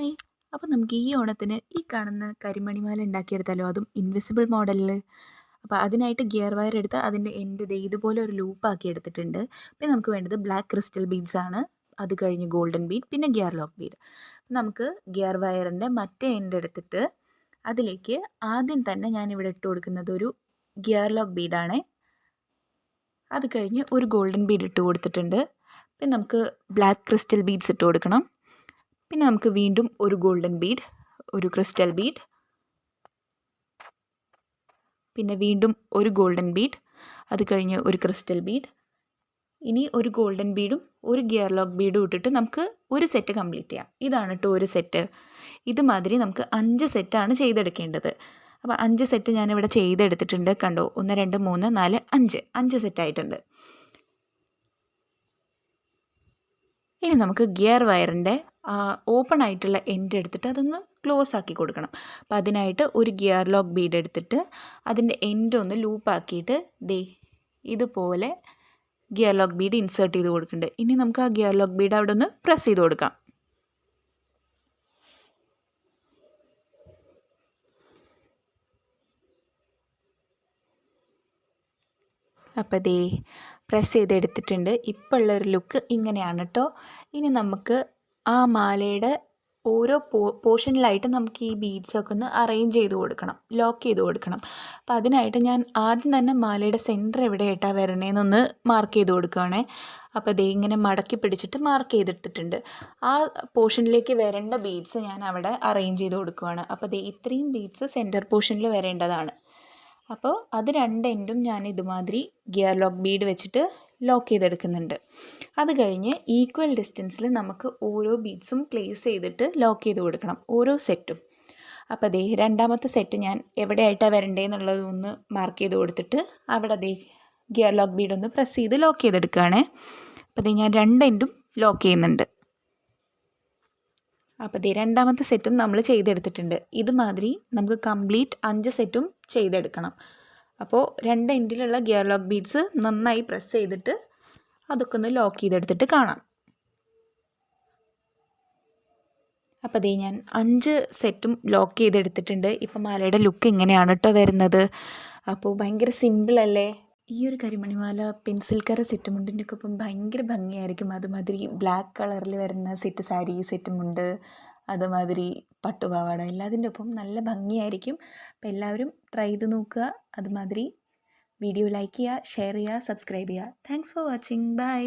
Hi! അപ്പോൾ നമുക്ക് ഈ ഓണത്തിന് ഈ കാണുന്ന കരിമണിമാല ഉണ്ടാക്കിയെടുത്താലോ? അതും ഇൻവിസിബിൾ മോഡലിൽ. അപ്പോൾ അതിനായിട്ട് ഗിയർ വയർ എടുത്ത് അതിൻ്റെ എൻഡ് ദേ ഇതുപോലെ ഒരു ലൂപ്പാക്കി എടുത്തിട്ടുണ്ട്. പിന്നെ നമുക്ക് വേണ്ടത് ബ്ലാക്ക് ക്രിസ്റ്റൽ ബീഡ്സ് ആണ്. അത് കഴിഞ്ഞ് ഗോൾഡൻ ബീഡ്, പിന്നെ ഗിയർ ലോക്ക് ബീഡ്. നമുക്ക് ഗിയർ വയറിൻ്റെ മറ്റേ എൻഡ് എടുത്തിട്ട് അതിലേക്ക് ആദ്യം തന്നെ ഞാനിവിടെ ഇട്ട് കൊടുക്കുന്നത് ഒരു ഗിയർ ലോക്ക് ബീഡാണ്. അത് കഴിഞ്ഞ് ഒരു ഗോൾഡൻ ബീഡ് ഇട്ട് കൊടുത്തിട്ടുണ്ട്. പിന്നെ നമുക്ക് ബ്ലാക്ക് ക്രിസ്റ്റൽ ബീഡ്സ് ഇട്ട് കൊടുക്കണം. പിന്നെ നമുക്ക് വീണ്ടും ഒരു ഗോൾഡൻ ബീഡ്, ഒരു ക്രിസ്റ്റൽ ബീഡ്, പിന്നെ വീണ്ടും ഒരു ഗോൾഡൻ ബീഡ്, അത് കഴിഞ്ഞ് ഒരു ക്രിസ്റ്റൽ ബീഡ്, ഇനി ഒരു ഗോൾഡൻ ബീഡും ഒരു ഗിയർ ലോക്ക് ബീഡും ഇട്ടിട്ട് നമുക്ക് ഒരു സെറ്റ് കംപ്ലീറ്റ് ചെയ്യാം. ഇതാണ് കേട്ടോ ഒരു സെറ്റ്. ഇതുമാതിരി നമുക്ക് 5 സെറ്റാണ് ചെയ്തെടുക്കേണ്ടത്. അപ്പോൾ 5 സെറ്റ് ഞാനിവിടെ ചെയ്തെടുത്തിട്ടുണ്ട്. കണ്ടോ, 1 2 3 4 5 സെറ്റായിട്ടുണ്ട്. ഇനി നമുക്ക് ഗിയർ വയറിൻ്റെ ഓപ്പൺ ആയിട്ടുള്ള എൻഡ് എടുത്തിട്ട് അതൊന്ന് ക്ലോസ് ആക്കി കൊടുക്കണം. അപ്പോൾ അതിനായിട്ട് ഒരു ഗിയർ ലോക്ക് ബീഡ് എടുത്തിട്ട് അതിൻ്റെ എൻഡ് ഒന്ന് ലൂപ്പാക്കിയിട്ട് ദേ ഇതുപോലെ ഗിയർ ലോക്ക് ബീഡ് ഇൻസേർട്ട് ചെയ്ത് കൊടുക്കുന്നുണ്ട്. ഇനി നമുക്ക് ആ ഗിയർ ലോക്ക് ബീഡ് അവിടെ ഒന്ന് പ്രസ് ചെയ്ത് കൊടുക്കാം. അപ്പോൾ ദേ പ്രസ് ചെയ്തെടുത്തിട്ടുണ്ട്. ഇപ്പോൾ ഉള്ളൊരു ലുക്ക് ഇങ്ങനെയാണ് കേട്ടോ. ഇനി നമുക്ക് ആ മാലയുടെ ഓരോ പോർഷനിലായിട്ട് നമുക്ക് ഈ ബീഡ്സൊക്കെ ഒന്ന് അറേഞ്ച് ചെയ്ത് കൊടുക്കണം, ലോക്ക് ചെയ്ത് കൊടുക്കണം. അപ്പോൾ അതിനായിട്ട് ഞാൻ ആദ്യം തന്നെ മാലയുടെ സെൻറ്റർ എവിടെയായിട്ടാണ് വരണേന്നൊന്ന് മാർക്ക് ചെയ്ത് കൊടുക്കുകയാണേ. അപ്പോൾ ദേ ഇങ്ങനെ മടക്കി പിടിച്ചിട്ട് മാർക്ക് ചെയ്തെടുത്തിട്ടുണ്ട്. ആ പോർഷനിലേക്ക് വരേണ്ട ബീഡ്സ് ഞാൻ അവിടെ അറേഞ്ച് ചെയ്ത് കൊടുക്കുകയാണ്. അപ്പോൾ ദേ ഇത്രയും ബീഡ്സ് സെൻറ്റർ പോർഷനിൽ വരേണ്ടതാണ്. അപ്പോൾ അത് രണ്ട് എൻഡും ഞാൻ ഇതുമാതിരി ഗിയർ ലോക്ക് ബീഡ് വെച്ചിട്ട് ലോക്ക് ചെയ്തെടുക്കുന്നുണ്ട്. അത് കഴിഞ്ഞ് ഈക്വൽ ഡിസ്റ്റൻസിൽ നമുക്ക് ഓരോ ബീഡ്സും പ്ലേസ് ചെയ്തിട്ട് ലോക്ക് ചെയ്ത് കൊടുക്കണം, ഓരോ സെറ്റും. അപ്പോൾ ദേ രണ്ടാമത്തെ സെറ്റ് ഞാൻ എവിടെയായിട്ടാണ് വരണ്ടേന്നുള്ളത് ഒന്ന് മാർക്ക് ചെയ്ത് കൊടുത്തിട്ട് അവിടെ ദേ ഗിയർ ലോക്ക് ബീഡ് ഒന്ന് പ്രസ് ചെയ്ത് ലോക്ക് ചെയ്തെടുക്കുകയാണേ. അപ്പോൾ ദേ ഞാൻ രണ്ട് എൻഡും ലോക്ക് ചെയ്യുന്നുണ്ട്. അപ്പോൾ ദേ രണ്ടാമത്തെ സെറ്റും നമ്മൾ ചെയ്തെടുത്തിട്ടുണ്ട്. ഇതുമാതിരി നമുക്ക് കംപ്ലീറ്റ് 5 സെറ്റും ചെയ്തെടുക്കണം. അപ്പോൾ രണ്ട് എൻഡിലുള്ള ഗിയർ ലോക്ക് ബീഡ്സ് നന്നായി പ്രസ് ചെയ്തിട്ട് അതൊക്കെ ഒന്ന് ലോക്ക് ചെയ്തെടുത്തിട്ട് കാണാം. അപ്പോൾ ദേ ഞാൻ 5 സെറ്റും ലോക്ക് ചെയ്തെടുത്തിട്ടുണ്ട്. ഇപ്പം മാലയുടെ ലുക്ക് ഇങ്ങനെയാണ് കേട്ടോ വരുന്നത്. അപ്പോൾ ഭയങ്കര സിമ്പിളല്ലേ? ഈ ഒരു കരിമണിമാല പെൻസിൽ കറ സെറ്റ് മുണ്ടിൻ്റെ ഒക്കെ ഒപ്പം ഭയങ്കര ഭംഗിയായിരിക്കും. അതുമാതിരി ബ്ലാക്ക് കളറിൽ വരുന്ന സെറ്റ് സാരി, സെറ്റ് മുണ്ട്, അതുമാതിരി പട്ടുപാവാട എല്ലാത്തിൻ്റെ ഒപ്പം നല്ല ഭംഗിയായിരിക്കും. അപ്പോൾ എല്ലാവരും ട്രൈ ചെയ്ത് നോക്കുക. അതുമാതിരി വീഡിയോ ലൈക്ക് ചെയ്യുക, ഷെയർ ചെയ്യുക, സബ്സ്ക്രൈബ് ചെയ്യുക. Thanks for watching. ബൈ.